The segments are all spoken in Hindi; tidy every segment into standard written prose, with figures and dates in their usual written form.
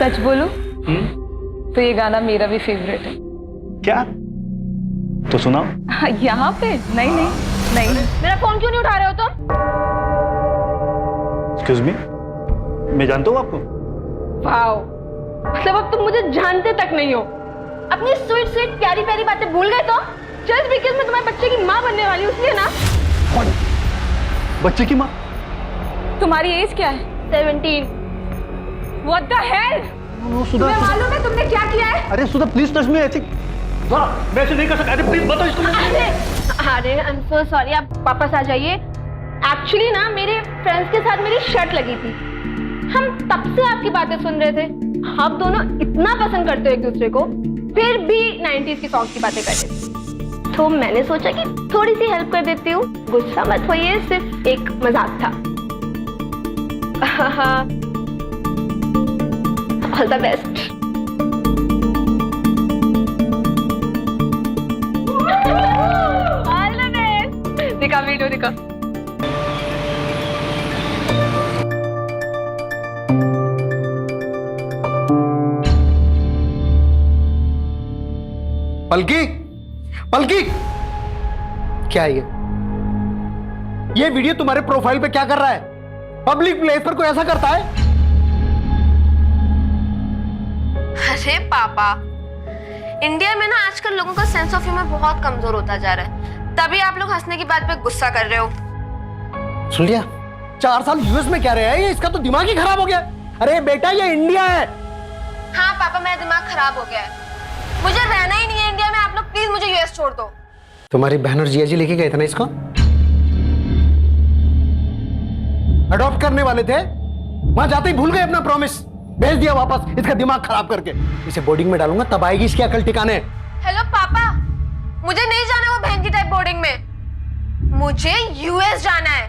सच बोलूं तो ये गाना मेरा भी फेवरेट है। क्या? तो सुनाओ। यहाँ पे? नहीं नहीं नहीं। मेरा फोन क्यों नहीं उठा रहे हो तुम? एक्सक्यूज मी, मैं जानता हूँ आपको। वाओ, मतलब अब तुम मुझे जानते तक नहीं हो। अपनी स्वीट स्वीट प्यारी प्यारी बातें भूल गए तो? जस्ट बिकॉज़ मैं तुम्हारे बच्चे की माँ बनने वाली हूँ इसलिए ना? कौन? बच्चे की माँ? तुम्हारी एज क्या है? 17। What the hell? तुम्हें मालूम है तुमने क्या किया है? अरे सुधा प्लीज टच मी, ऐसे मैं ऐसे नहीं कर सकता। अरे प्लीज बताओ इसको। अरे आई एम सो सॉरी, आप वापस आ जाइए। एक्चुअली ना मेरे फ्रेंड्स के साथ मेरी शर्ट लगी थी। हम तब से आपकी बातें सुन रहे थे। आप दोनों इतना पसंद करते हो एक दूसरे को, फिर भी 90s की सॉन्ग की बातें करते थे। तो मैंने सोचा कि थोड़ी सी हेल्प कर देती हूँ। गुस्सा मत होइए, सिर्फ एक मजाक था। All the best. All the best. दिखा वीडियो दिखा। पलकी, पलकी, क्या है ये वीडियो तुम्हारे प्रोफाइल पे क्या कर रहा है? पब्लिक प्लेस पर कोई ऐसा करता है? अरे पापा, इंडिया में ना आजकल लोगों का सेंस ऑफ ह्यूमर बहुत कमजोर होता जा रहा है, तभी आप लोग हंसने की बात पे गुस्सा कर रहे हो। सुन लिया? 4 साल यूएस में क्या रहा है ये? इसका तो दिमाग ही खराब हो गया। अरे बेटा ये इंडिया है। हाँ पापा, मेरा दिमाग खराब हो गया है। मुझे रहना ही नहीं है इंडिया में। आप लोग प्लीज मुझे यूएस छोड़ दो। तुम्हारी बहन और जिया जी लेके गए थे ना इसको? अडॉप्ट करने वाले थे, वहां जाते ही भूल गए अपना प्रॉमिस। भेज दिया वापस इसका दिमाग खराब करके। इसे बोर्डिंग में डालूंगा तब आएगी इसकी अकल ठिकाने। हेलो पापा, मुझे नहीं जाना वो बहन की टाइप बोर्डिंग में। मुझे यूएस जाना है।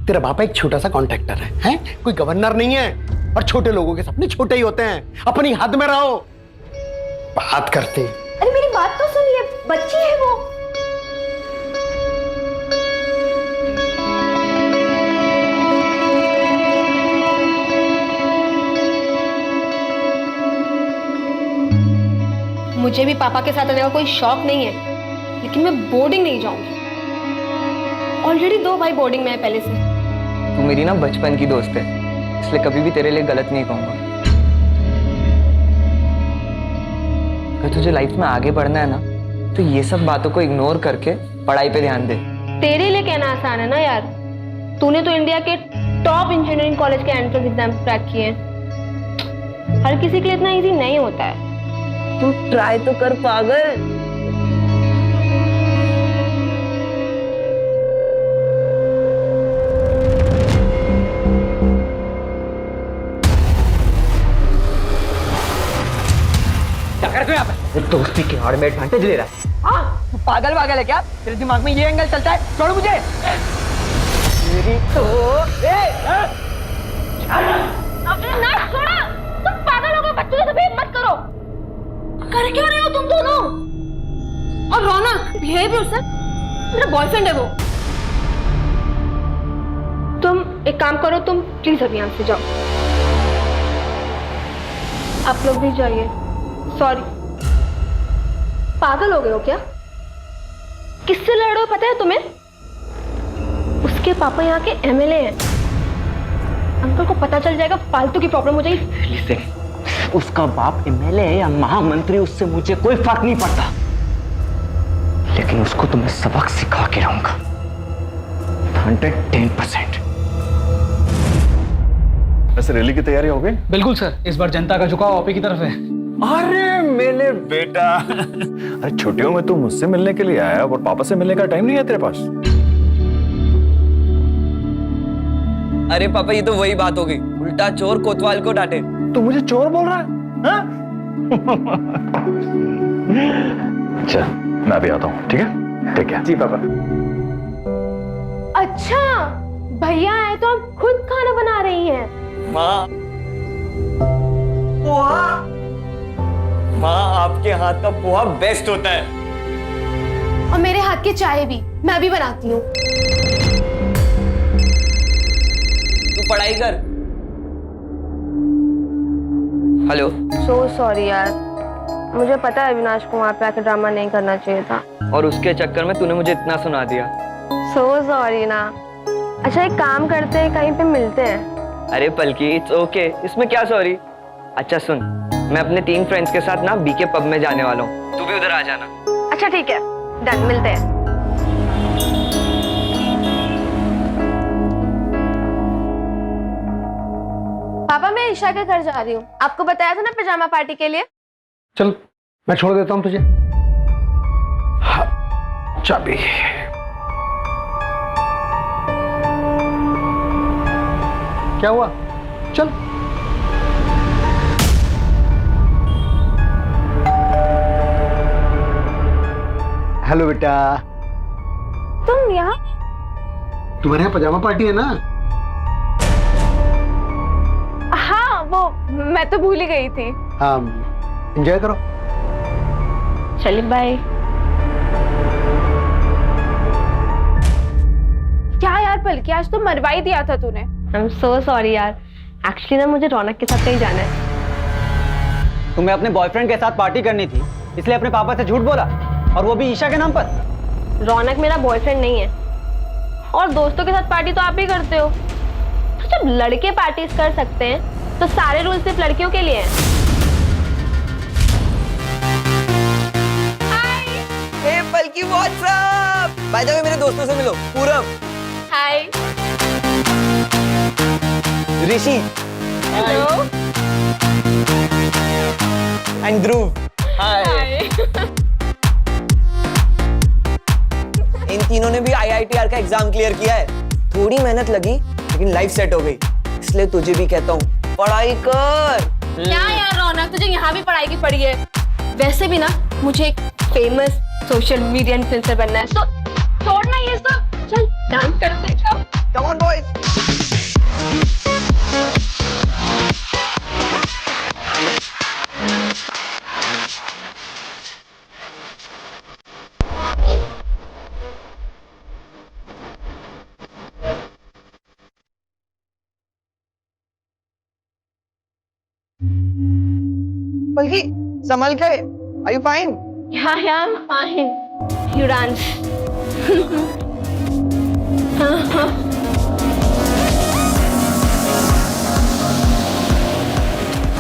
तेरा पापा एक छोटा सा कॉन्ट्रैक्टर है? कोई गवर्नर नहीं है। और छोटे लोगों के सपने छोटे ही होते हैं। अपनी हद में रहो। बात करते। अरे मेरी बात तो सुनिए, बच्ची है वो। मुझे भी पापा के साथ रहने का कोई शौक नहीं है, लेकिन मैं बोर्डिंग नहीं जाऊंगी। ऑलरेडी 2 भाई बोर्डिंग में है पहले से। तू मेरी ना बचपन की दोस्त है, इसलिए कभी भी तेरे लिए गलत नहीं कहूंगा। अगर तुझे लाइफ में आगे बढ़ना है ना, तो ये सब बातों को इग्नोर करके पढ़ाई पे ध्यान दे। तेरे लिए कहना आसान है ना यार। तूने तो इंडिया के टॉप इंजीनियरिंग कॉलेज के एंट्रेंस एग्जाम क्रैक किए हैं। हर किसी के लिए इतना इजी नहीं होता है। तू ट्राई तो कर पागल। क्या कर रहे हो यहाँ पे? दोस्ती के आड़ में एडवांटेज ले रहा है। हाँ, तू पागल है क्या? तेरे दिमाग में ये एंगल चलता है? छोड़ मुझे। तेरी तो अबे ना छोड़ो, तुम पागल हो गए। बच्चों से बिहेव मत करो। कर क्यों रहे हो तुम दोनों? और रौनक, बिहेव योरसेल्फ। मेरा बॉयफ्रेंड है वो। तुम एक काम करो, तुम प्लीज अभी यहाँ से जाओ। आप लोग भी जाइए। सॉरी। पागल हो गए हो क्या? किससे लड़ रहे हो पता है तुम्हें? उसके पापा यहाँ के एमएलए हैं। अंकल को पता चल जाएगा, फालतू की प्रॉब्लम हो जाएगी। लिसन, उसका बाप एमएलए है या महामंत्री, उससे मुझे कोई फर्क नहीं पड़ता, लेकिन उसको तो मैं सबक सिखा के रहूंगा। 110%। वैसे रैली की तैयारी हो गई? बिल्कुल सर, इस बार जनता का झुकाव आप ही की तरफ है। अरे मेरे बेटा, अरे छुट्टियों में तू मुझसे मिलने के लिए आया और पापा से मिलने का टाइम नहीं है तेरे पास? अरे पापा, ये तो वही बात हो गई। उल्टा चोर कोतवाल को डांटे। तू मुझे चोर बोल रहा है? हाँ? चल मैं अभी आता हूँ, ठीक है? ठीक है जी पापा। अच्छा, भैया आए तो आप खुद खाना बना रही हैं। माँ, आपके हाथ का पोहा बेस्ट होता है। और मेरे हाथ की चाय भी मैं भी बनाती हूँ। तू पढ़ाई कर। हेलो। सो सॉरी यार, मुझे पता है अविनाश को वहाँ पे आकर ड्रामा नहीं करना चाहिए था। और उसके चक्कर में तूने मुझे इतना सुना दिया। सो सॉरी ना। अच्छा एक काम करते हैं, कहीं पे मिलते हैं। अरे पलकी, इट्स ओके, इसमें क्या सॉरी। अच्छा सुन, मैं अपने 3 फ्रेंड्स के साथ ना बीके पब में जाने वाला हूँ, तू भी उधर आ जाना। अच्छा ठीक है, डन, मिलते हैं। पापा मैं ईशा के घर जा रही हूँ, आपको बताया था ना पिजामा पार्टी के लिए। चल मैं छोड़ देता हूं तुझे। हाँ, चाबी। क्या हुआ? चल। हेलो बेटा। तुम यहाँ? तुम्हारे यहाँ पजामा पार्टी है ना? हाँ वो मैं तो भूल ही गई थी। हाँ, एंजॉय करो। चलिए बाय। क्या यार पलकी, आज तो मरवा ही दिया था तूने। आई एम सो सॉरी यार, एक्चुअली ना मुझे रौनक के साथ कहीं जाना है। तुम्हें अपने बॉयफ्रेंड के साथ पार्टी करनी थी, इसलिए अपने पापा से झूठ बोला, और वो भी ईशा के नाम पर। रौनक मेरा बॉयफ्रेंड नहीं है, और दोस्तों के साथ पार्टी तो आप ही करते हो। तो जब लड़के पार्टीज कर सकते हैं तो सारे रूल सिर्फ लड़कियों के लिए हैं। Hey Palki, what's up? By the way मेरे दोस्तों से मिलो, पूरब। हाय। ऋषि। हेलो। एंड ध्रुव। हाय। इन तीनों ने भी IITR का एग्जाम क्लियर किया है। थोड़ी मेहनत लगी लेकिन लाइफ सेट हो गई, इसलिए तुझे भी कहता हूँ पढ़ाई कर। क्या यार रौनक, तुझे यहाँ भी पढ़ाई की पड़ी है। वैसे भी ना मुझे एक फेमस सोशल मीडिया इन्फ्लुएंसर बनना है, तो छोड़ना ये सब, चल डांस करते हैं। Come on boys. पलकी, संभल के। Are you fine? Yeah, I'm fine. You dance.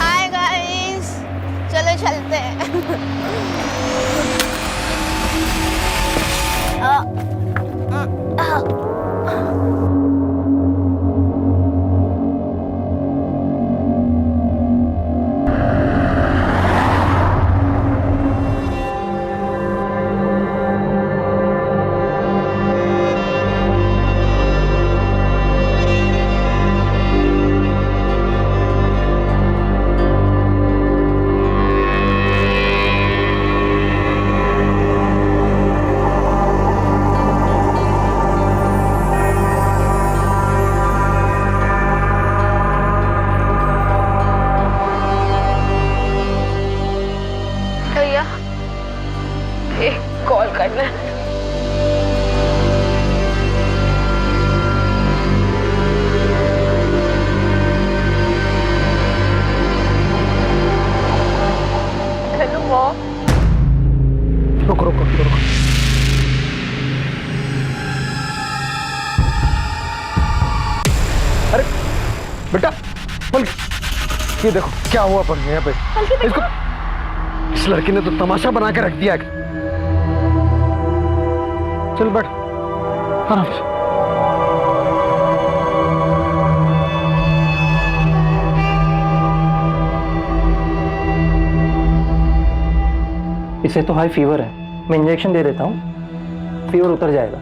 Hi guys, चलो चलते हैं। भैया एक कॉल करना है। Hello mom. रुको रुको रुको। अरे बेटा, पलकी, ये देखो क्या हुआ पर यहाँ पे। इसको, इस लड़की ने तो तमाशा बना के रख दिया। चल बैठ आराम से। इसे तो हाई फीवर है, मैं इंजेक्शन दे देता हूँ, फीवर उतर जाएगा।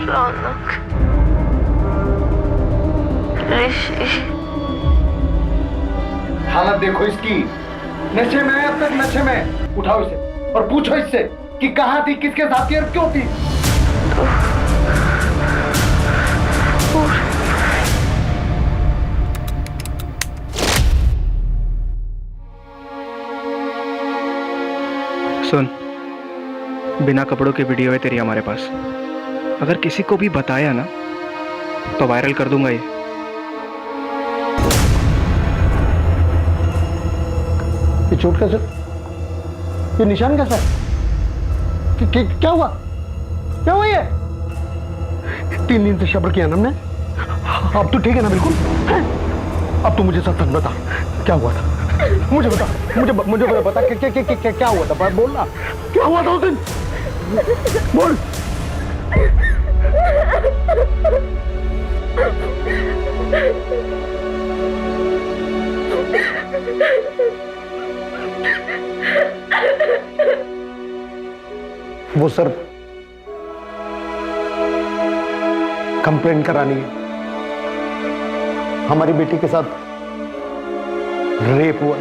रौनक, ऋषि, हालत देखो इसकी, नशे में है अब तक, नशे में। उठाओ इसे और पूछो इससे कि कहाँ थी, किसके साथ थी और क्यों थी। सुन, बिना कपड़ों की वीडियो है तेरी हमारे पास। अगर किसी को भी बताया ना तो वायरल कर दूंगा ये। चोट कैसे, ये निशान कैसा है? क्या हुआ, क्या हुआ ये? 3 दिन से सब्र किया ना हमने, अब तो ठीक है ना बिल्कुल? अब तो मुझे सच सच बता, क्या हुआ था? मुझे बता, मुझे बता क्या हुआ था? बोल ना, क्या हुआ था उस दिन? बोल। वो सर कंप्लेंट करानी है, हमारी बेटी के साथ रेप हुआ।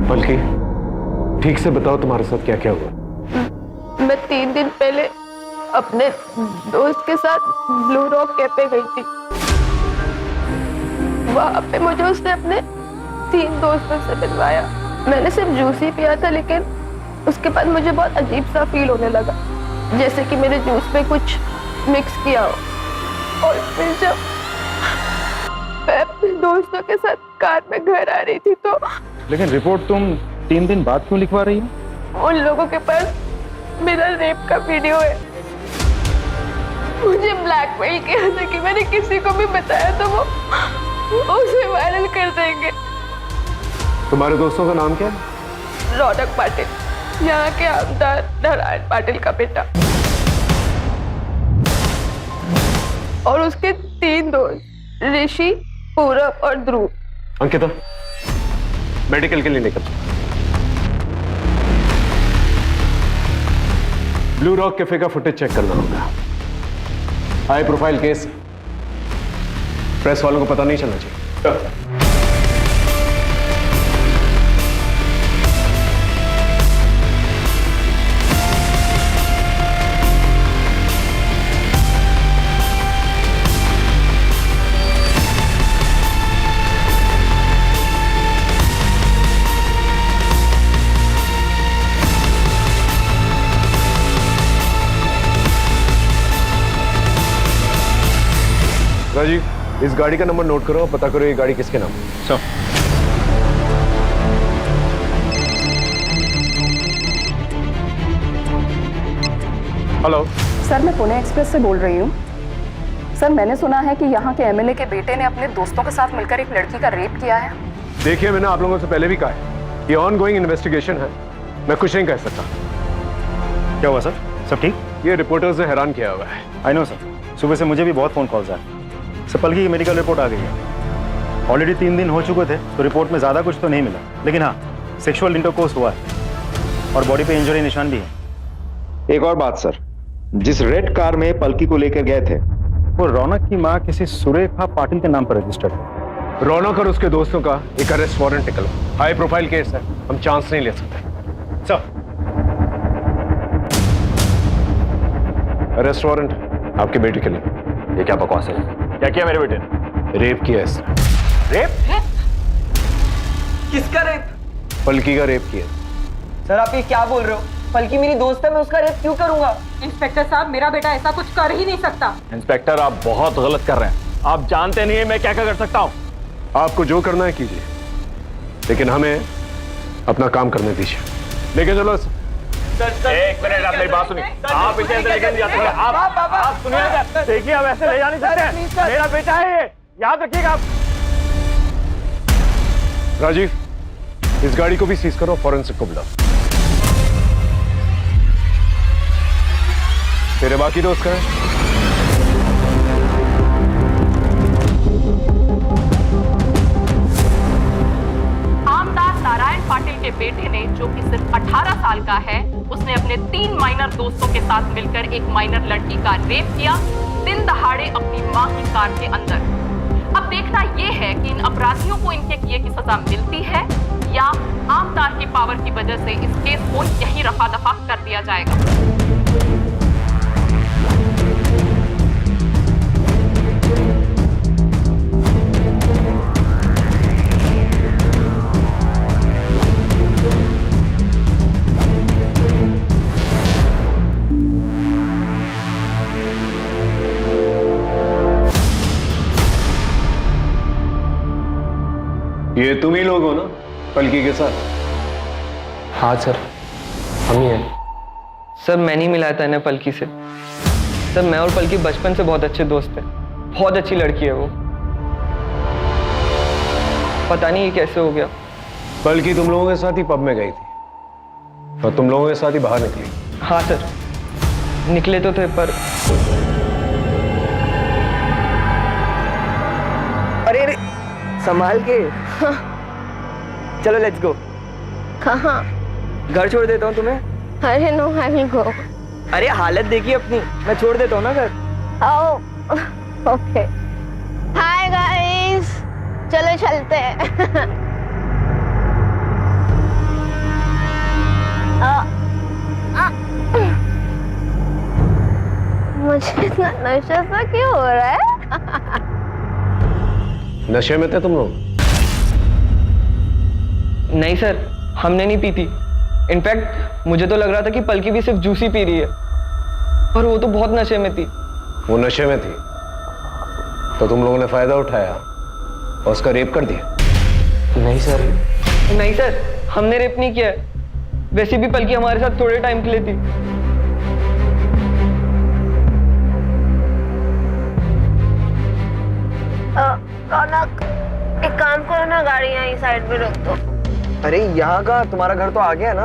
बल्कि ठीक से बताओ तुम्हारे साथ क्या क्या हुआ? मैं 3 दिन पहले अपने दोस्त के साथ ब्लू रॉक कैफे गई थी। वहां पे मुझे उसने अपने 3 दोस्तों से मिलवाया। मैंने सिर्फ जूस ही पिया था, लेकिन उसके बाद मुझे बहुत अजीब सा फील होने लगा, जैसे कि मेरे जूस में कुछ मिक्स किया हो। और फिर जब मैं अपने दोस्तों के साथ कार में घर आ रही थी तो लेकिन रिपोर्ट तुम 3 दिन बाद क्यों लिखवा रही हो? उन लोगों के पास मेरा रेप का वीडियो है। मुझे ब्लैकमेल किया था कि मैंने किसी को भी बताया तो वो उसे वायरल कर देंगे। तुम्हारे दोस्तों का नाम क्या है? रौनक पाटिल, यहाँ के आमदार नारायण पाटिल का बेटा, और उसके 3 दोस्त ऋषि, पूरब और ध्रुव। अंकिता, मेडिकल के लिए निकल। ब्लू रॉक कैफे का फुटेज चेक करना होगा। हाई प्रोफाइल केस, प्रेस वालों को पता नहीं चलना चाहिए। राजीव, इस गाड़ी का नंबर नोट करो, पता करो ये गाड़ी किसके नाम है। सर, हेलो सर, मैं पुणे एक्सप्रेस से बोल रही हूँ। सर, मैंने सुना है कि यहाँ के एमएलए के बेटे ने अपने दोस्तों के साथ मिलकर एक लड़की का रेप किया है। देखिए, मैंने आप लोगों से पहले भी कहा है, ये ऑनगोइंग इन्वेस्टिगेशन है, मैं कुछ नहीं कह सकता। क्या हुआ सर? सब ठीक? ये रिपोर्टर्स ने हैरान किया हुआ है। आई नो सर, सुबह से मुझे भी बहुत फ़ोन कॉल्स आए। सर, पलकी की मेडिकल रिपोर्ट आ गई है। ऑलरेडी 3 दिन हो चुके थे, तो रिपोर्ट में ज़्यादा कुछ तो नहीं मिला, लेकिन हाँ, सेक्सुअल इंटरकोर्स हुआ है और बॉडी पे इंजरी निशान भी है। एक और बात सर, जिस रेड कार में पलकी को लेकर गए थे, वो रौनक की माँ किसी सुरेखा पाटिल के नाम पर रजिस्टर्ड है। रौनक और उसके दोस्तों का एक अरेस्ट वारंट निकला। हाई प्रोफाइल केस है, हम चांस नहीं ले सकते। सर, अरेस्ट वारंट आपके बेटे के लिए। ये क्या बकवास है? क्या किया मेरे बेटे ने? रेप किया इसने। रेप? किसका रेप? पलकी का रेप किया। सर, आप ये क्या बोल रहे हो? पलकी मेरी दोस्त है, मैं उसका रेप क्यों करूंगा? इंस्पेक्टर साहब, मेरा बेटा ऐसा कुछ कर ही नहीं सकता। इंस्पेक्टर, आप बहुत गलत कर रहे हैं। आप जानते नहीं है मैं क्या क्या कर सकता हूँ। आपको जो करना है कीजिए, लेकिन हमें अपना काम करने दीजिए। लेके चलो। एक मिनट, आप मेरी बात सुनिए। आप इसे ऐसे लेकर नहीं जा सकते। आप सुनिए, देखिए, हम ऐसे ले जा नहीं सकते। मेरा बेटा है ये, याद रखिएगा आप। राजीव, इस गाड़ी को भी सीज करो, फॉरेंसिक को बुलाओ। तेरे बाकी दोस्त कहाँ हैं? आमदार नारायण पाटिल के बेटे ने, जो कि सिर्फ 18 साल का है, उसने अपने 3 माइनर दोस्तों के साथ मिलकर एक माइनर लड़की का रेप किया, दिन दहाड़े अपनी मां की कार के अंदर। अब देखना यह है कि इन अपराधियों को इनके किए की सजा मिलती है या आमदार की पावर की वजह से इस केस को यहीं रफा दफा कर दिया जाएगा। ये तुम ही लोग हो ना पलकी के साथ? हाँ सर, हम ही हैं। सर मैं नहीं मिलाया था इन्हें पलकी से। सर मैं और पलकी बचपन से बहुत अच्छे दोस्त हैं। बहुत अच्छी लड़की है वो। पता नहीं ये कैसे हो गया। पलकी तुम लोगों के साथ ही पब में गई थी और तुम लोगों के साथ ही बाहर निकली। हाँ सर, निकले तो थे पर अरे अरे संभाल के। चलो लेट्स गो। कहाँ? घर छोड़ देता हूँ तुम्हें। अरे नो, आई विल गो। अरे हालत देखिए अपनी, मैं छोड़ देता हूँ ना घर। ओके। हाय गाइस, चलो चलते हैं। मुझे इतना नशा सा क्यों हो रहा है? नशे में थे तुम लोग? नहीं सर, हमने नहीं पी थी। इनफैक्ट मुझे तो लग रहा था कि पलकी भी सिर्फ जूस ही पी रही है, पर वो तो बहुत नशे में थी। वो नशे में थी तो तुम लोगों ने फायदा उठाया और उसका रेप कर दिया? नहीं सर, नहीं सर, हमने रेप नहीं किया है। वैसे भी पलकी हमारे साथ थोड़े टाइम के लिए थी। रौनक, एक काम करो ना, गाड़ी यहीं साइड में रोक दो। अरे यहाँ का तुम्हारा घर तो आ गया ना?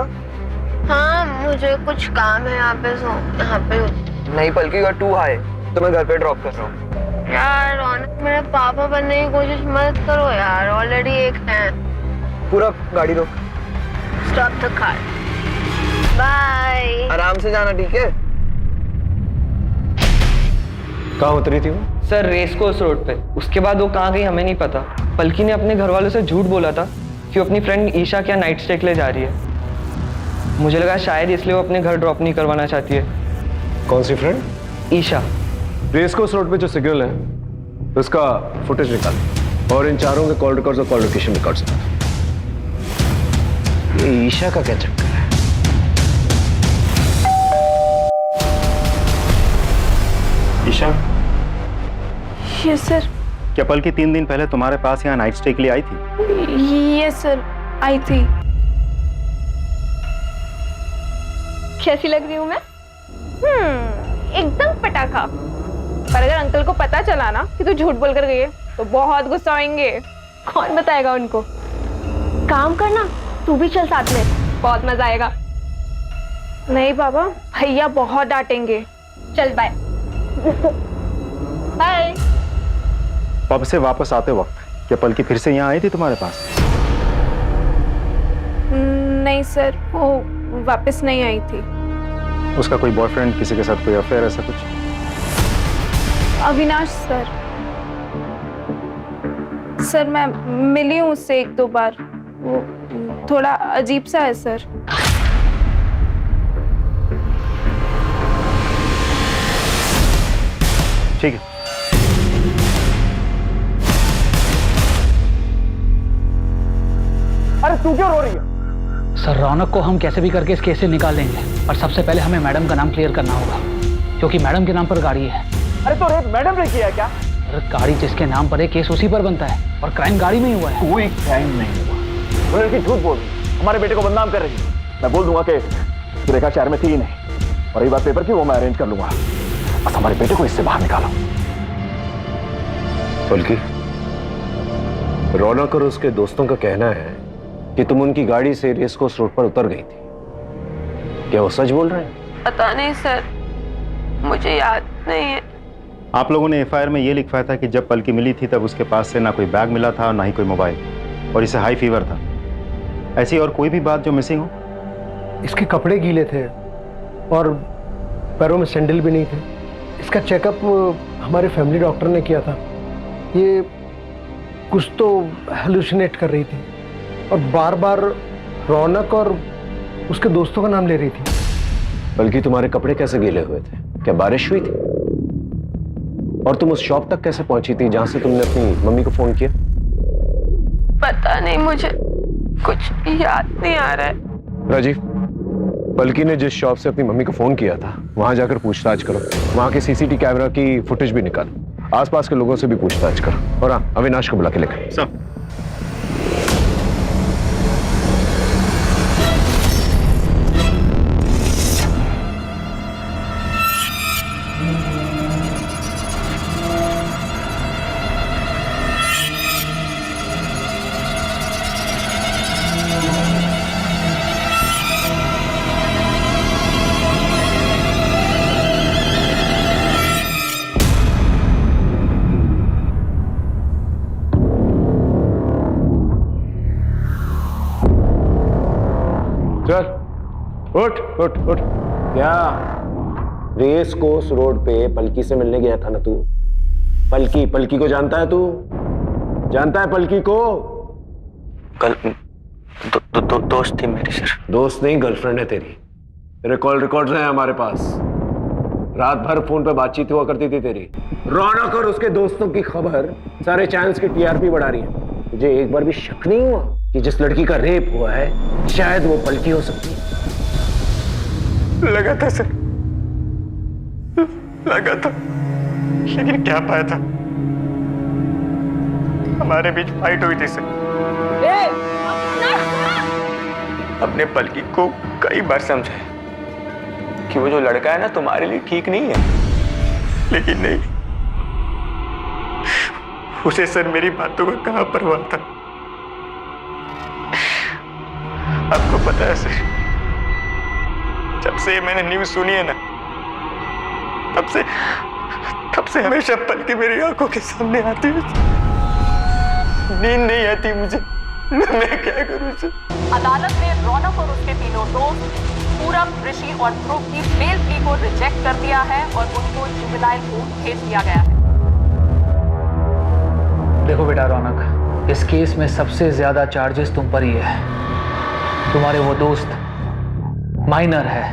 हाँ, मुझे कुछ काम है यहाँ पे, सो यहाँ पे। नहीं पलकी, यू आर टू हाई, तो मैं घर पे ड्रॉप कर रहा हूँ। यार रौनक, मेरे पापा बनने की कोशिश मत करो यार, ऑलरेडी एक है। पूरा गाड़ी रोक। Stop the car. बाय। आराम से जाना, ठीक है? कहाँ उतरी थी वो? सर रेस कोर्स रोड पे। उसके बाद वो कहाँ गई हमें नहीं पता। पलकी ने अपने घर वालों से झूठ बोला था कि वो अपनी फ्रेंड ईशा के यहाँ नाइट स्टे के लिए जा रही है। मुझे लगा शायद इसलिए वो अपने घर ड्रॉप नहीं करवाना चाहती है। कौन सी फ्रेंड? ईशा। रेसकोर्स रोड पे जो सिग्नल है उसका फुटेज निकाल और इन चारों के कॉल रिकॉर्ड्स और कॉल लोकेशन रिकॉर्ड्स। ये ईशा का क्या चक्कर है? Isha, yes sir. क्या पलकी 3 दिन पहले तुम्हारे पास यहाँ नाइट स्टे के लिए आई थी? यस सर, आई थी। कैसी लग रही हूँ मैं? एकदम पटाखा। पर अगर अंकल को पता चला ना कि तू झूठ बोल कर गई है तो बहुत गुस्सा होंगे। कौन बताएगा उनको? काम करना, तू भी चल साथ में, बहुत मजा आएगा। नहीं बाबा, भैया बहुत डांटेंगे। चल बाय। बाय। पब से वापस आते वक्त क्या पलकी फिर से यहाँ आई थी तुम्हारे पास? नहीं सर, वो वापस नहीं आई थी। उसका कोई बॉयफ्रेंड, किसी के साथ कोई अफेयर, ऐसा कुछ? अविनाश सर। सर मैं मिली हूँ उससे 1-2 बार। वो थोड़ा अजीब सा है सर। ठीक है। अरे तू क्यों रो रही है? सर रौनक को हम कैसे भी करके इस केस से निकाल लेंगे, पर सबसे पहले हमें मैडम का नाम क्लियर करना होगा, क्योंकि मैडम के नाम पर गाड़ी है। अरे तो रेप मैडम ने किया है क्या? अरे गाड़ी जिसके नाम पर है, केस उसी पर बनता है, और क्राइम गाड़ी में ही हुआ है। कोई क्राइम नहीं हुआ। वो लड़की झूठ बोल रही, हमारे बेटे को बदनाम कर रही है। मैं बोल दूंगा कि सुरेखा शहर में थी ही नहीं, और ये बात पेपर की, वो मैं अरेंज कर लूंगा। बस हमारे बेटे को इससे बाहर निकालो। पलकी, रौनक और उसके दोस्तों का कहना है कि तुम उनकी गाड़ी से रेसकोर्स रोड पर उतर गई थी। क्या वो सच बोल रहे हैं? पता नहीं सर, मुझे याद नहीं है। आप लोगों ने एफआईआर में ये लिखवाया था कि जब पलकी मिली थी तब उसके पास से ना कोई बैग मिला था, ना ही कोई मोबाइल, और इसे हाई फीवर था। ऐसी और कोई भी बात जो मिसिंग हो? इसके कपड़े गीले थे और पैरों में सैंडल भी नहीं थे। इसका चेकअप हमारे फैमिली डॉक्टर ने किया था। ये कुछ तो हेलुसिनेट कर रही थी और बार बार रौनक और उसके दोस्तों का नाम ले रही थी। बल्कि तुम्हारे कपड़े कैसे गीले हुए थे? क्या बारिश हुई थी? और तुम उस शॉप तक कैसे पहुंची थी जहां से तुमने अपनी मम्मी को फोन किया? पता नहीं, मुझे कुछ याद नहीं आ रहा है। राजीव, पलकी ने जिस शॉप से अपनी मम्मी को फोन किया था वहां जाकर पूछताछ करो। वहां के सीसीटीवी कैमरा की फुटेज भी निकालो। आसपास के लोगों से भी पूछताछ करो। और हाँ, अविनाश को बुला के लेकर। सब चल उठ उठ उठ। क्या रेस कोर्स रोड पे पलकी से मिलने गया था ना तू? पलकी पलकी को जानता है तू? जानता है पलकी को? कल दोस्त थी मेरी सर। दोस्त नहीं, गर्लफ्रेंड है तेरी। तेरे कॉल रिकॉर्ड्स हैं हमारे पास। रात भर फोन पे बातचीत हुआ करती थी तेरी। रौनक और उसके दोस्तों की खबर सारे चैनल्स की टीआरपी बढ़ा रही है। तुझे एक बार भी शक नहीं हुआ कि जिस लड़की का रेप हुआ है शायद वो पलकी हो सकती है? लगा था सर, लगा था, लेकिन क्या पाया था, हमारे बीच फाइट हुई थी सर। अपने पलकी को कई बार समझाया कि वो जो लड़का है ना तुम्हारे लिए ठीक नहीं है, लेकिन नहीं, उसे सर मेरी बातों का कहां परवाह था। आपको पता है सर, जब से मैंने न्यूज सुनी है ना, तब से हमेशा पलकी मेरी आंखों के सामने आती है। नींद नहीं आती मुझे, मैं क्या करूं सर। अदालत ने रौनक और उसके तीनों दोस्त पूरब, ऋषि और ध्रुव की बेल प्ली को रिजेक्ट कर दिया है और उनको जुवेनाइल कोर्ट भेज दिया गया है। देखो बेटा रौनक, इस केस में सबसे ज्यादा चार्जेस तुम पर ही है। तुम्हारे वो दोस्त माइनर है,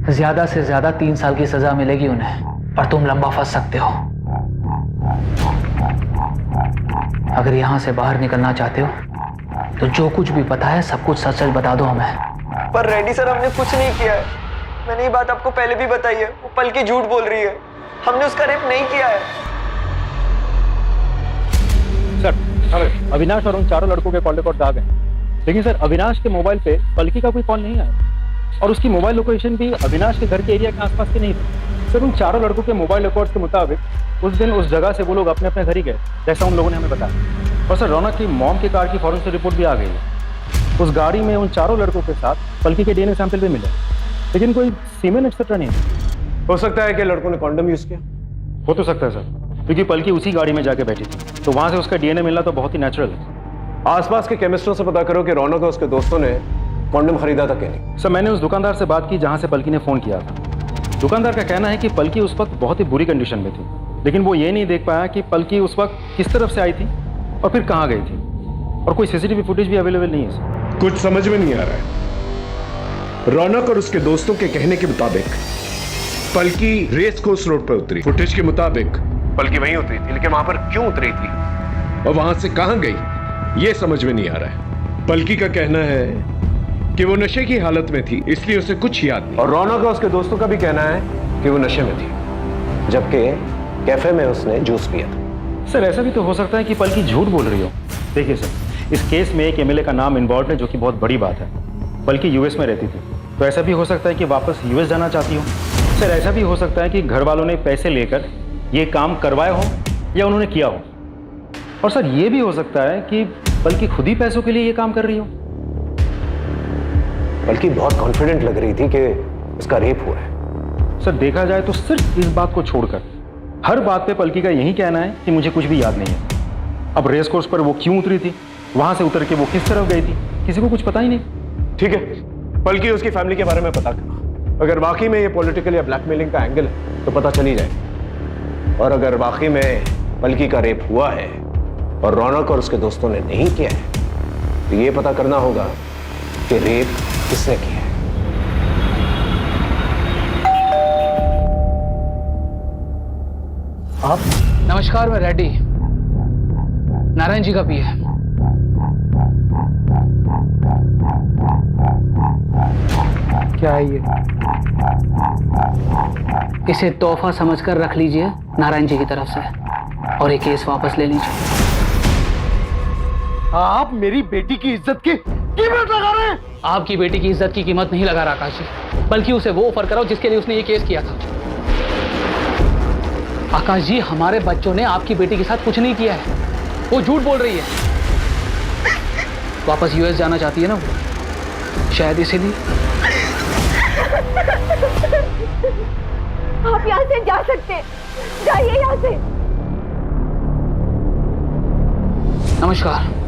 ज्यादा से ज्यादा 3 साल की सजा मिलेगी उन्हें, और तुम लंबा फंस सकते हो। अगर यहां से बाहर निकलना चाहते हो तो जो कुछ भी पता है सब कुछ सच सच बता दो हमें। पर रेड्डी सर, हमने कुछ नहीं किया है। मैंने ये बात आपको पहले भी बताई है। वो पलकी झूठ बोल रही है, हमने उसका रेप नहीं किया है। सर अविनाश और उन चारों लड़कों के कॉल रिकॉर्ड आ गए, लेकिन सर अविनाश के मोबाइल पे पलकी का कोई कॉल नहीं आया, और उसकी मोबाइल लोकेशन भी अविनाश के घर के एरिया के आसपास की नहीं थी। सर उन चारों लड़कों के मोबाइल रिकॉर्ड्स के मुताबिक उस दिन उस जगह से वो लोग अपने अपने घर ही गए, जैसा उन लोगों ने हमें बताया। और सर रौनक की मॉम की कार की फॉरेंसिक रिपोर्ट भी आ गई है। उस गाड़ी में उन चारों लड़कों के साथ पलकी के डीएनए सैंपल भी मिले, लेकिन कोई सीमेन एक्सेट्रा नहीं। हो सकता है कि लड़कों ने कॉन्डम यूज किया। हो तो सकता है सर, क्योंकि पलकी उसी गाड़ी में जाके बैठी थी, तो वहां से उसका डीएनए मिलना तो बहुत ही नेचुरल है। आसपास के केमिस्टों से पता करो कि रौनक और उसके दोस्तों ने कॉन्डम खरीदा था क्या नहीं। सर मैंने उस दुकानदार से बात की जहां से पलकी ने फोन किया था। दुकानदार का कहना है कि पलकी उस वक्त बहुत ही बुरी कंडीशन में थी, लेकिन वो ये नहीं देख पाया कि पलकी उस वक्त किस तरफ से आई थी और फिर कहाँ गई थी, और कोई सीसीटीवी फुटेज भी अवेलेबल नहीं है सर। कुछ समझ में नहीं आ रहा है। रौनक और उसके दोस्तों के कहने के मुताबिक पलकी रेस कोर्स रोड पर उतरी। फुटेज के मुताबिक पलकी वहीं उतरी थी, लेकिन वहां पर क्यों उतरी थी और वहां से कहां गई ये समझ में नहीं आ रहा है। पलकी का कहना है कि वो नशे की हालत में थी, इसलिए उसे कुछ याद नहीं। और रौनक और उसके दोस्तों का भी कहना है कि वो नशे में थी, जबकि कैफे में उसने जूस पिया था। सर ऐसा भी तो हो सकता है कि पलकी झूठ बोल रही हो। देखिए सर, इस केस में एक एमएलए का नाम इन्वॉल्व है, जो कि बहुत बड़ी बात है। पलकी यूएस में रहती थी, तो ऐसा भी हो सकता है कि वापस यूएस जाना चाहती हो। सर ऐसा भी हो सकता है कि घर वालों ने पैसे लेकर ये काम करवाया हो या उन्होंने किया हो। और सर ये भी हो सकता है कि पलकी खुद ही पैसों के लिए ये काम कर रही हो। पलकी बहुत कॉन्फिडेंट लग रही थी कि उसका रेप हुआ है। सर देखा जाए तो सिर्फ इस बात को छोड़कर हर बात पे पलकी का यही कहना है कि मुझे कुछ भी याद नहीं है। अब रेस कोर्स पर वो क्यों उतरी थी, वहां से उतर के वो किस तरफ गई थी, किसी को कुछ पता ही नहीं। ठीक है, पलकी उसकी फैमिली के बारे में पता करना। अगर वाकई में ये पॉलिटिकल या ब्लैकमेलिंग का एंगल है तो पता चली जाएगा, और अगर वाकई में पलकी का रेप हुआ है और रौनक और उसके दोस्तों ने नहीं किया है तो ये पता करना होगा कि रेप किसने किया है। आप? नमस्कार, मैं रेड्डी, नारायण जी का पीए। क्या है ये? इसे तोहफा समझकर रख लीजिए नारायण जी की तरफ से, और ये केस वापस ले लीजिए। आप मेरी बेटी की इज्जत की कीमत लगा रहे हैं। आपकी बेटी की इज्जत की कीमत नहीं लगा रहा आकाश जी, बल्कि उसे वो ऑफर कराओ जिसके लिए उसने ये केस किया था। आकाश जी, हमारे बच्चों ने आपकी बेटी के साथ कुछ नहीं किया है, वो झूठ बोल रही है। वापस यूएस जाना चाहती है ना वो, शायद इसीलिए। आप यहाँ से जा सकते, जाइए यहाँ से। नमस्कार।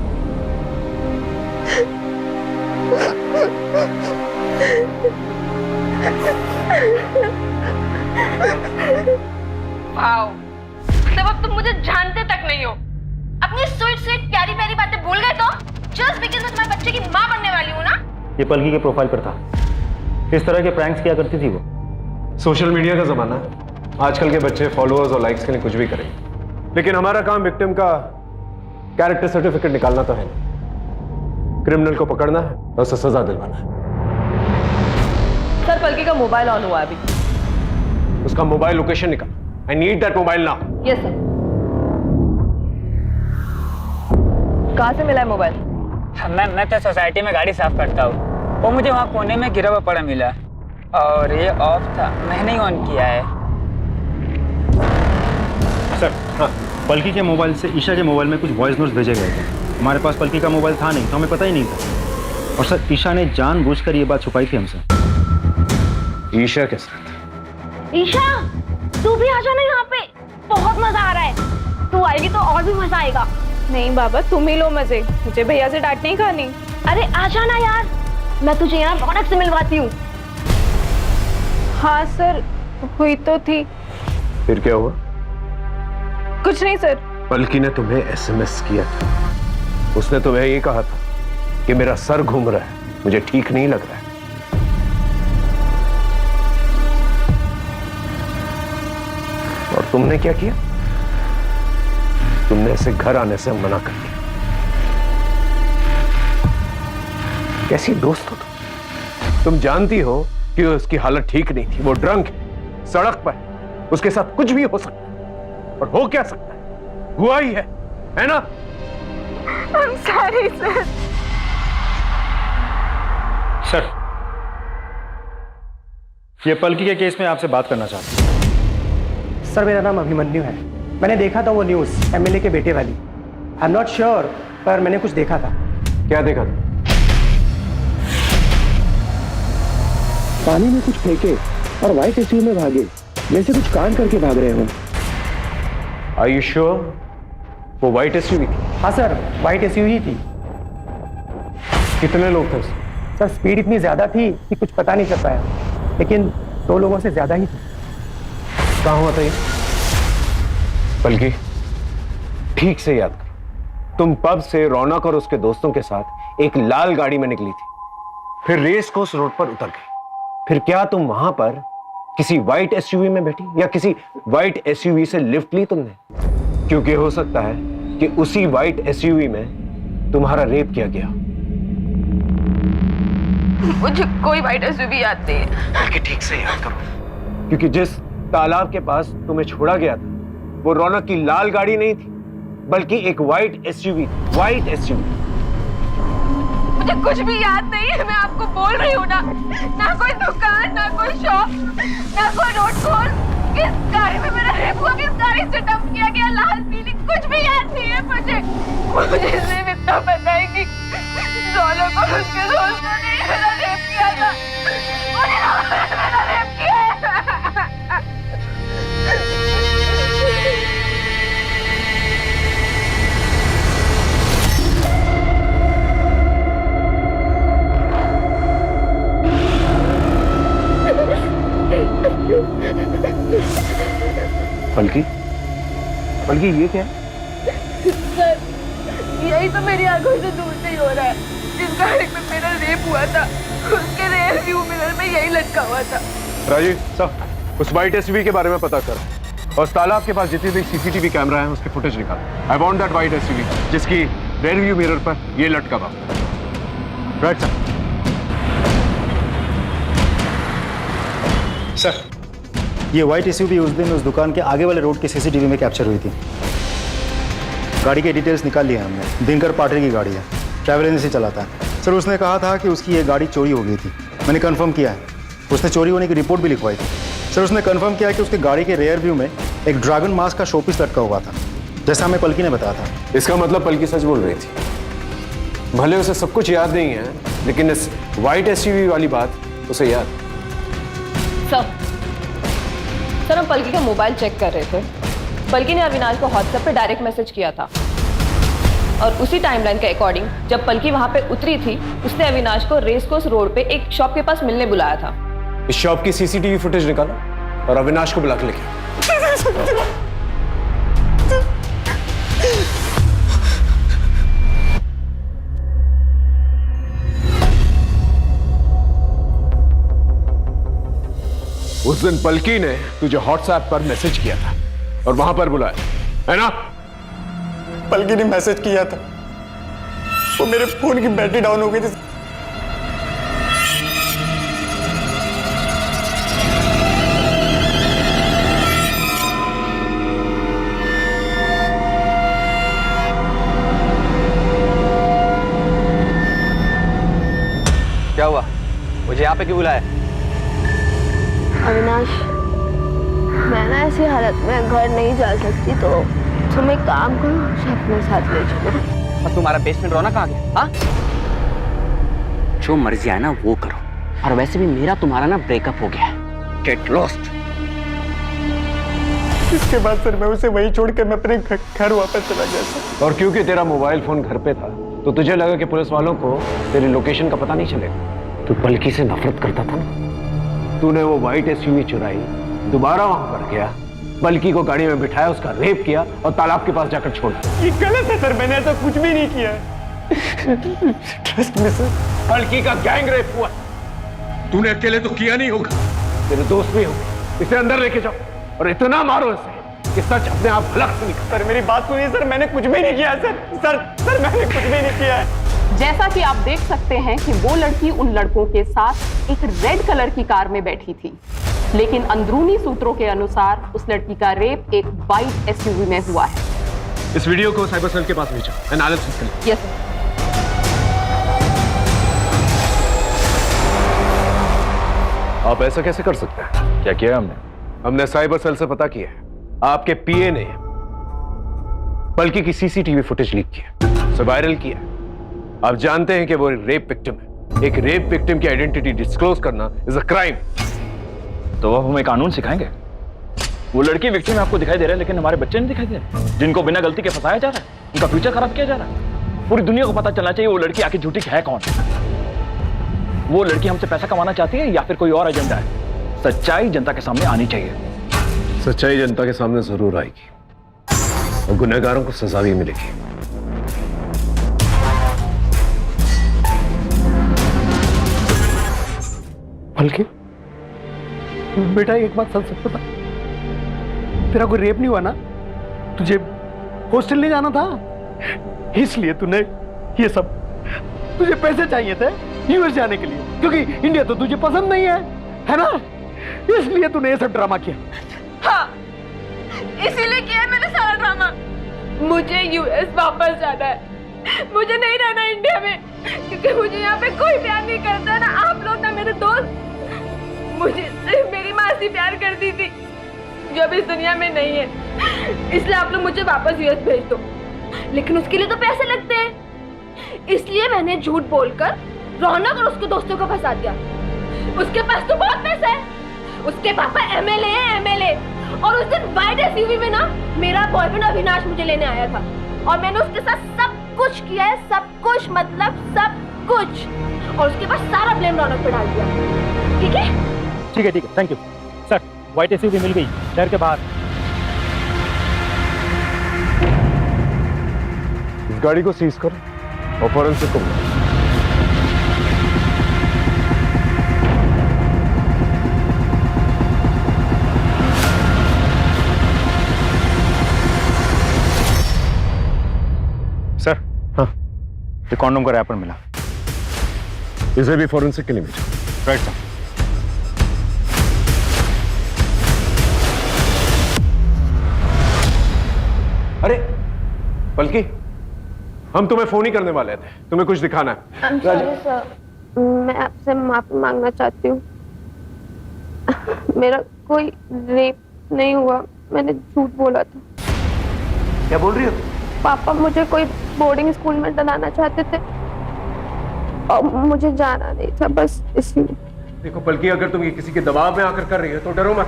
वाओ, मतलब अब तुम मुझे जानते तक नहीं हो। अपनी स्वीट स्वीट प्यारी प्यारी बातें भूल गए तो? जस्ट बिकॉज़ मैं तुम्हारे बच्चे की माँ बनने वाली हूँ ना? ये पलकी के प्रोफाइल पर था। इस तरह के प्रैंक्स किया करती थी वो। सोशल मीडिया का जमाना है, आजकल के बच्चे फॉलोअर्स और लाइक्स के लिए कुछ भी करेंगे, लेकिन हमारा काम विक्टिम का कैरेक्टर सर्टिफिकेट निकालना तो है नहीं, क्रिमिनल को पकड़ना है और उसे सजा दिलवाना है। सर पलकी का मोबाइल ऑन हुआ है अभी। उसका मोबाइल लोकेशन निकाल। I need that mobile now. Yes sir. कहाँ से मिला है मोबाइल? मैं तो सोसाइटी में गाड़ी साफ करता हूँ, वो मुझे वहाँ कोने में गिरा हुआ पड़ा मिला और ये ऑफ था, मैंने ही ऑन किया है। सर हाँ, पलकी के मोबाइल से ईशा के मोबाइल में कुछ वॉइस नोट्स भेजे गए थे। हमारे पास पलकी का मोबाइल था नहीं तो हमें पता ही नहीं था। और सर ईशा ने जानबूझकर ये बात छुपाई थी हमसे। ईशा के साथ? ईशा, तू भी आ जाना यहाँ पे, बहुत मजा आ रहा है। तू आएगी तो और भी मजा आएगा। नहीं बाबा, तुम ही लो मजे, मुझे भैया से डांट नहीं खानी। अरे आ जाना यार, मैं तुझे यहाँ रौनक से मिलवाती हूँ। हाँ सर, हुई तो थी। फिर क्या हुआ? कुछ नहीं सर। पलकी ने तुम्हें एसएमएस किया था, उसने तुम्हें ये कहा था कि मेरा सर घूम रहा है, मुझे ठीक नहीं लग रहा है। और तुमने क्या किया? तुमने ऐसे घर आने से मना कर दिया। कैसी दोस्त हो तुम जानती हो कि उसकी हालत ठीक नहीं थी, वो ड्रंक है, सड़क पर, उसके साथ कुछ भी हो सकता है। और हो क्या सकता है? हुआ ही है ना? I'm sorry sir. सर ये पलकी के केस में आपसे बात करना चाहता हूँ। सर मेरा नाम अभिमन्यु है, मैंने देखा था वो न्यूज़ एमएलए के बेटे वाली। आई एम नॉट श्योर, पर मैंने कुछ देखा था। क्या देखा था? पानी में कुछ फेंके और व्हाइट एसयूवी में भागे, जैसे कुछ कांड करके भाग रहे हो। Are you sure? वो व्हाइट एसयूवी थी? हाँ सर, व्हाइट एसयूवी थी। कितने लोग थे उसमें? सर स्पीड इतनी ज्यादा थी कि कुछ पता नहीं चल पाया, लेकिन 2 लोगों से ज्यादा ही थी। कहाँ हुआ था ये? बल्कि ठीक से याद करो, तुम पब से रौनक और उसके दोस्तों के साथ एक लाल गाड़ी में निकली थी, फिर रेस कोर्स रोड पर उतर गई। फिर क्या तुम वहां पर किसी व्हाइट एसयूवी में बैठी या किसी व्हाइट एसयूवी से लिफ्ट ली तुमने? क्योंकि हो सकता है कि उसी व्हाइट एसयूवी में तुम्हारा रेप किया गया। मुझे कोई व्हाइट एसयूवी याद नहीं है। बल्कि ठीक से याद करो, क्योंकि जिस तालाब के पास तुम्हें छोड़ा गया था वो रौनक की लाल गाड़ी नहीं थी, बल्कि एक व्हाइट एसयूवी। White SUV. मुझे कुछ भी याद नहीं है, मैं आपको बोल रही हूँ ना। ना कोई दुकान, ना कोई शॉप, ना कोई रोड खोल। किस गाड़ी में मेरा रेप हुआ, किस गाड़ी से डंप किया गया, लाल पीली, कुछ भी याद नहीं है मुझे। मुझे सिर्फ इतना पता है कि रौनक और उसके दोस्तों ने मेरा रेप किया था। मेरा रेप किया है। पलकी, पलकी ये क्या है? सर यही तो मेरी आंखों से दूर से ही हो रहा है। जिस गाड़ी में मेरा रेप हुआ था उसके रेयर व्यू मिरर में यही लटका हुआ था। राजीव साहब, उस व्हाइट एसयूवी के बारे में पता कर और तालाब के पास जितनी भी सीसीटीवी कैमरा है उसके फुटेज निकाल। I want that white SUV जिसकी रेयर व्यू मिरर पर ये लटका हुआ। राइट सर, ये व्हाइट एसयूवी उस दिन उस दुकान के आगे वाले रोड के सीसीटीवी में कैप्चर हुई थी। गाड़ी के डिटेल्स निकाल लिए हमने। दिनकर पाटिल की गाड़ी है, ट्रैवल एजेंसी चलाता है। सर उसने कहा था कि उसकी ये गाड़ी चोरी हो गई थी। मैंने कंफर्म किया है, उसने चोरी होने की रिपोर्ट भी लिखवाई थी। सर उसने कंफर्म किया कि उसकी गाड़ी के रेयर व्यू में एक ड्रैगन मास्क का शोपीस लटका हुआ था, जैसा हमें पलकी ने बताया था। इसका मतलब पलकी सच बोल रही थी। भले उसे सब कुछ याद नहीं है, लेकिन इस व्हाइट एसयूवी वाली बात उसे याद। सर हम पलकी का मोबाइल चेक कर रहे थे। पलकी ने अविनाश को व्हाट्सएप पे डायरेक्ट मैसेज किया था और उसी टाइमलाइन के अकॉर्डिंग जब पलकी वहां पे उतरी थी, उसने अविनाश को रेस कोर्स रोड पे एक शॉप के पास मिलने बुलाया था। इस शॉप की सीसीटीवी फुटेज निकालो और अविनाश को बुला के लेके उस दिन पलकी ने तुझे व्हाट्सएप पर मैसेज किया था और वहां पर बुलाया, है ना? पलकी ने मैसेज किया था, वो मेरे फोन की बैटरी डाउन हो गई थी। क्या हुआ? मुझे यहाँ पे क्यों बुलाया? अविनाश, मैं ना ऐसी हालत में घर नहीं जा सकती, तो तुम एक काम करो, मुझे अपने साथ ले चलो। और तुम्हारा बेस्ट फ्रेंड रौनक कहाँ गया? हाँ? जो मर्जी आए ना वो करो, और वैसे भी मेरा तुम्हारा ना ब्रेकअप हो गया है। Get lost. इसके बाद सर मैं उसे वही छोड़ कर मैं अपने घर वापस चला गया सर। और क्योंकि तेरा मोबाइल फोन घर पे था तो तुझे लगा कि पुलिस वालों को तेरी लोकेशन का पता नहीं चलेगा। तू पलकी से नफरत करता था ना, तूने वो व्हाइट एसयूवी चुराई, दोबारा वहां पर गया, पलकी को गाड़ी में बिठाया, उसका रेप किया और तालाब के पास जाकर छोड़ा। ये गलत है सर, मैंने ऐसा कुछ भी नहीं किया। Trust me sir. पलकी का गैंग रेप हुआ। तूने अकेले तो किया नहीं होगा, तेरे दोस्त भी होंगे। इसे अंदर लेके जाओ और इतना मारो इसे कि सच अपने आप हलक से निकले। सर मेरी बात सुनिए सर, मैंने कुछ भी नहीं किया सर। सर मैंने कुछ भी नहीं किया है। जैसा कि आप देख सकते हैं कि वो लड़की उन लड़कों के साथ एक रेड कलर की कार में बैठी थी, लेकिन अंदरूनी सूत्रों के अनुसार उस लड़की का रेप एक वाइट एसयूवी में हुआ है। इस वीडियो को साइबर सेल के पास भेजो, एनालिसिस करें। Yes sir. आप ऐसा कैसे कर सकते हैं? क्या किया हमने साइबर सेल से पता किया है, आपके पीए ने पलकी की सीसीटीवी फुटेज लीक किया, उसे वायरल किया। आप जानते हैं कि वो रेप विक्टिम है। एक रेप विक्टिम की आइडेंटिटी डिस्क्लोज करना इज अ क्राइम। तो अब हमें कानून सिखाएंगे? वो लड़की विक्टिम आपको दिखाई दे रहा है, लेकिन हमारे बच्चे नहीं दिखाई दे रहे, जिनको बिना गलती के फंसाया जा रहा है, उनका फ्यूचर खराब किया जा रहा है। पूरी दुनिया को पता चलना चाहिए वो लड़की आखिर झूठी है कौन। वो लड़की हमसे पैसा कमाना चाहती है या फिर कोई और एजेंडा है? सच्चाई जनता के सामने आनी चाहिए। सच्चाई जनता के सामने जरूर आएगी और गुनहगारों को सजा भी मिलेगी। पलकी, बेटा एक बात सच बता, तेरा कोई रेप नहीं हुआ ना? तुझे हॉस्टल नहीं जाना था, इसलिए तूने ये सब, तुझे पैसे चाहिए थे यूएस जाने के लिए, क्योंकि इंडिया तो तुझे पसंद नहीं है ना? इसलिए तूने ये सब ड्रामा किया। हाँ, इसीलिए किया मैंने सारा ड्रामा। मुझे यूएस वापस जाना है, मुझे नहीं रहना इंडिया में, क्योंकि मुझे यहाँ पे कोई प्यार नहीं करता, ना आप लोग ना मेरे दोस्त। मुझे सिर्फ मेरी मासी प्यार करती थी, जो अब इस दुनिया में नहीं है। इसलिए आप लोग मुझे वापस यूएस भेज दो, लेकिन उसके लिए तो पैसे लगते हैं। इसलिए मैंने झूठ बोलकर रौनक और उसके दोस्तों को फंसा दिया। उसके पास तो बहुत पैसा है, उसके पापा एमएलए हैं, एमएलए। और उस दिन वाइट एसयूवी में ना मेरा बॉयफ्रेंड अविनाश मुझे लेने आया था, और मैंने उसके साथ सब कुछ किया है, सब कुछ मतलब सब कुछ। और उसके बाद सारा ब्लेम रौनक पे डाल दिया। ठीक है? ठीक है, thank you sir. White SUV मिल गई शहर के बाहर। इस गाड़ी को सीज करो और फॉरेंसिक को बुलाओ। सर, हाँ, ये कॉन्डोम का रैपर मिला, इसे भी फॉरेंसिक के लिए भेजो। Right sir. अरे पलकी, हम तुम्हें फोन ही करने वाले थे, तुम्हें कुछ दिखाना है। I'm sorry, sir. मैं आपसे माफी मांगना चाहती हूँ। मेरा कोई रेप नहीं हुआ, मैंने झूठ बोला था। क्या बोल रही हो? पापा मुझे कोई बोर्डिंग स्कूल में डलाना चाहते थे और मुझे जाना नहीं था, बस इसलिए। देखो पलकी, अगर तुम ये किसी के दबाव में आकर कर रही हो तो डरो मत,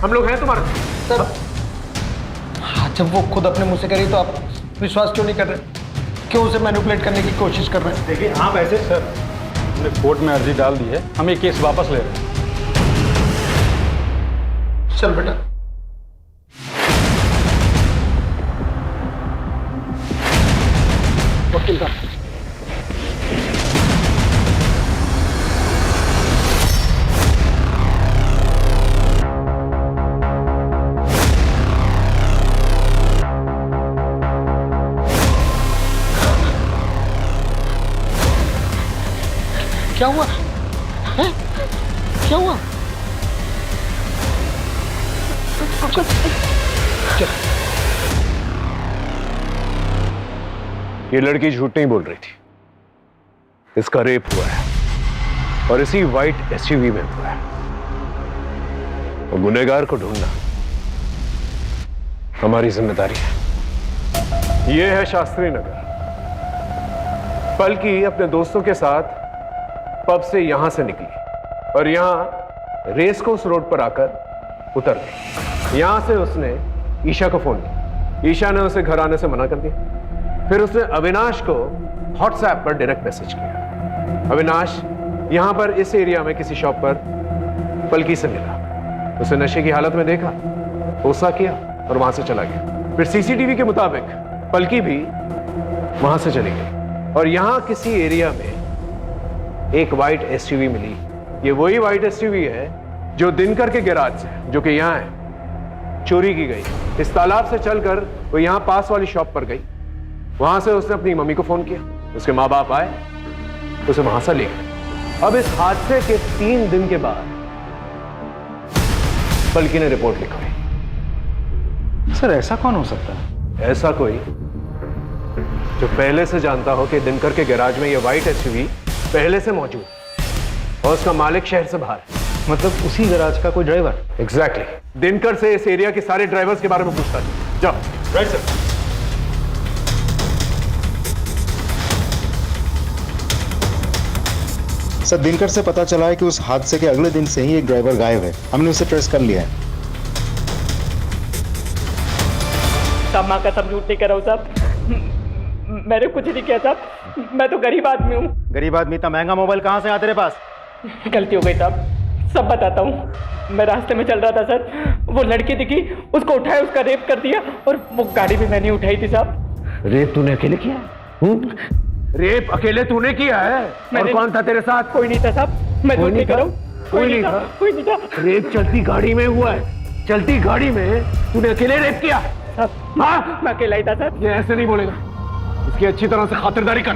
हम लोग हैं तुम्हारे साथ। हाँ, जब वो खुद अपने मुंह से करी तो आप विश्वास क्यों नहीं कर रहे? क्यों उसे मैनिपुलेट करने की कोशिश कर रहे हैं? देखिए आप ऐसे सर, हमने कोर्ट में अर्जी डाल दी है, हम ये केस वापस ले रहे हैं। चल बेटा। वकील साहब, क्या हुआ है? क्या हुआ? ये लड़की झूठ नहीं बोल रही थी। इसका रेप हुआ है और इसी व्हाइट एसयूवी में हुआ है। और गुनहगार को ढूंढना हमारी जिम्मेदारी है। यह है शास्त्री नगर। पलकी अपने दोस्तों के साथ पब से यहां से निकली और यहां रेस कोर्स रोड पर आकर उतर गई। यहां से उसने ईशा को फोन किया। ईशा ने उसे घर आने से मना कर दिया। फिर उसने अविनाश को व्हाट्सएप पर डायरेक्ट मैसेज किया। अविनाश यहां पर इस एरिया में किसी शॉप पर पलकी से मिला। उसे नशे की हालत में देखा, गुस्सा किया और वहां से चला गया। फिर सीसीटीवी के मुताबिक पलकी भी वहां से चली गई और यहां किसी एरिया में एक व्हाइट एसयूवी मिली। ये वही व्हाइट एसयूवी है जो दिनकर के गैराज से, जो कि यहां है, चोरी की गई। इस तालाब से चलकर वो यहां पास वाली शॉप पर गई। वहां से उसने अपनी मम्मी को फोन किया। उसके माँ बाप आए, उसे वहां से ले गए। अब इस हादसे के 3 दिन के बाद पलकी ने रिपोर्ट लिखवाई। सर ऐसा कौन हो सकता है? ऐसा कोई जो पहले से जानता हो कि दिनकर के गैराज में ये व्हाइट एसयूवी पहले से मौजूद और उसका मालिक शहर से बाहर है। मतलब उसी गैराज का कोई ड्राइवर? एग्जैक्टली। दिनकर से इस एरिया के सारे ड्राइवर्स के बारे में पूछता है। जाओ। Right sir. सर दिनकर से पता चला है कि उस हादसे के अगले दिन से ही एक ड्राइवर गायब है। हमने उसे ट्रेस कर लिया है। साहब माँ का सब झूठ नहीं कर रहा हूँ साहब, मैंने कुछ नहीं किया साहब, मैं तो गरीब आदमी हूँ। गरीब आदमी? इतना महंगा मोबाइल कहाँ से आया तेरे पास? गलती हो गई साहब, सब बताता हूँ। मैं रास्ते में चल रहा था सर, वो लड़की दिखी, उसको उठाया, उसका रेप कर दिया और वो गाड़ी भी मैंने उठाई थी साहब। रेप तूने अकेले किया? रेप अकेले तूने किया है? और कौन था तेरे साथ? कोई नहीं था साहब, मैं झूठ नहीं कर रहा हूँ। कोई नहीं था? कोई नहीं था। रेप चलती गाड़ी में हुआ है। चलती गाड़ी में तूने अकेले रेप किया? हाँ, मैं अकेला ही था सर। ये ऐसे नहीं बोलेगा, इसकी अच्छी तरह से खातिरदारी कर।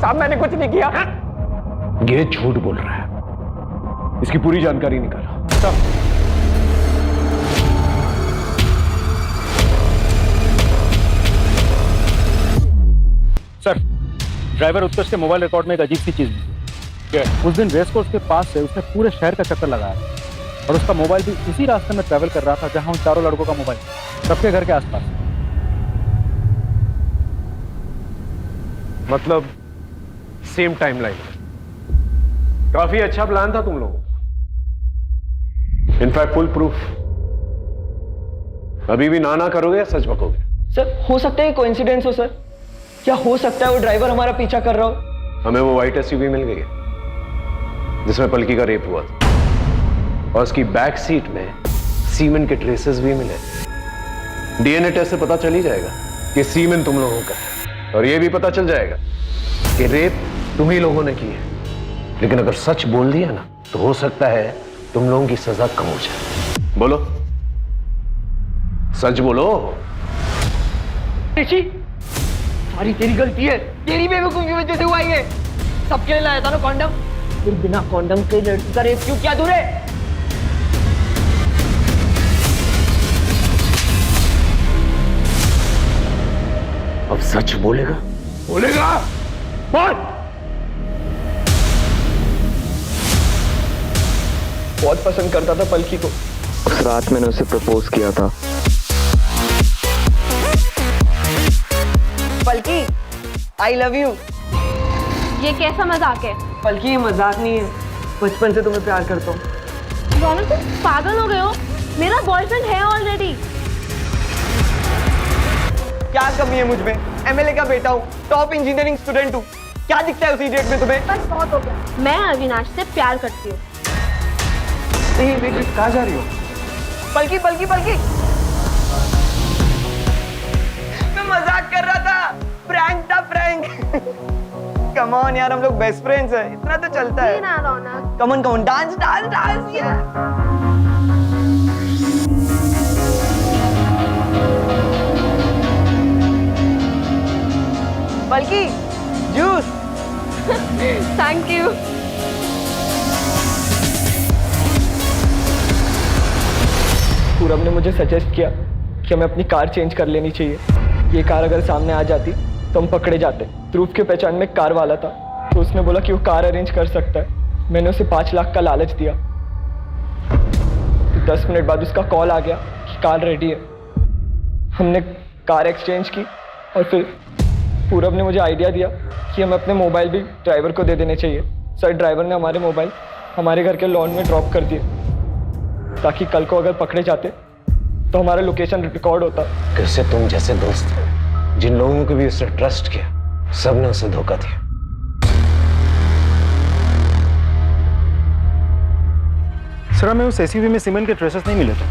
साहब मैंने कुछ नहीं किया। ये झूठ बोल रहा है, इसकी पूरी जानकारी निकालो। सर ड्राइवर उत्कर्ष के मोबाइल रिकॉर्ड में एक अजीब सी चीज मिली। उस दिन रेस कोर्स के पास से उसने पूरे शहर का चक्कर लगाया और उसका मोबाइल भी उसी रास्ते में ट्रैवल कर रहा था जहां उन चारों लड़कों का मोबाइल, सबके घर के आसपास। मतलब सेम टाइमलाइन। काफी अच्छा प्लान था तुम लोगों का। In fact full proof. अभी भी ना करोगे या सच बकोगे? सर हो सकता है कोइंसिडेंस हो सर, क्या हो सकता है वो ड्राइवर हमारा पीछा कर रहा हो? हमें वो व्हाइट एसयूवी मिल गई है जिसमें पलकी का रेप हुआ था और उसकी बैक सीट में सीमेन के ट्रेसेस भी मिले। डीएनए टेस्ट से पता चल ही जाएगा कि सीमेन तुम लोगों का है और यह भी पता चल जाएगा कि रेप तुम ही लोगों ने की है। लेकिन अगर सच बोल दिया ना तो हो सकता है तुम लोगों की सजा कम हो जाए। बोलो, सच बोलो। ऋषि, सारी तेरी गलती है, तेरी बेवकूफी की वजह से हुआ ये। सबके लिए लाया था ना कॉन्डम, फिर बिना कॉन्डम के लड़की का रेप क्यों किया तूने? अब सच बोलेगा? बोलेगा? बोल। बहुत पसंद करता था पलकी को। उस रात मैंने उसे प्रपोज किया था। पलकी, आई लव यू। ये कैसा मजाक है? पलकी, ये मजाक नहीं है, बचपन से तुम्हें प्यार करता हूँ। रौनक तुम पागल हो गए हो? मेरा बॉयफ्रेंड है ऑलरेडी। क्या कमी है मुझ में? एमएलए का बेटा हूँ, टॉप इंजीनियरिंग स्टूडेंट हूँ। क्या दिखता है उस इडियट में तुम्हें? बस बहुत हो गया। मैं अविनाश से प्यार करती हूँ। कहाँ जा रही हो? पलकी पलकी पलकी, मैं मजाक कर रहा था, प्रैंक था प्रैंक। कम ऑन यार, हम लोग बेस्ट फ्रेंड्स हैं, इतना तो चलता है। ना Raunak, come on dance dance dance यार। Palki juice. Thank you. Purab ने मुझे सजेस्ट किया कि हमें अपनी कार चेंज कर लेनी चाहिए। ये कार अगर सामने आ जाती तो हम पकड़े जाते। ध्रुव के पहचान में एक कार वाला था, तो उसने बोला कि वो कार अरेंज कर सकता है। मैंने उसे 5 लाख का लालच दिया। तो 10 मिनट बाद उसका कॉल आ गया कि कार रेडी है। हमने कार एक्सचेंज की और फिर पूरब ने मुझे आइडिया दिया कि हमें अपने मोबाइल भी ड्राइवर को दे देने चाहिए। सर, ड्राइवर ने हमारे मोबाइल हमारे घर के लॉन में ड्रॉप कर दिए, ताकि कल को अगर पकड़े जाते तो हमारा लोकेशन रिकॉर्ड होता। कैसे तुम जैसे दोस्त, जिन लोगों को भी उसने ट्रस्ट किया, सबने उसे धोखा दिया। सर, हमें उस एसयूवी में सीमेंट के ट्रेसेस नहीं मिले थे।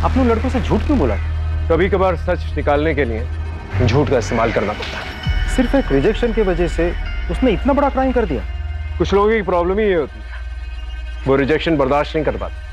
आपने उन लड़कों से झूठ क्यों बोला? कभी कभार सच निकालने के लिए झूठ का इस्तेमाल करना पड़ता है। सिर्फ एक रिजेक्शन की वजह से उसने इतना बड़ा क्राइम कर दिया। कुछ लोगों की प्रॉब्लम ही ये होती है, वो रिजेक्शन बर्दाश्त नहीं कर पाते।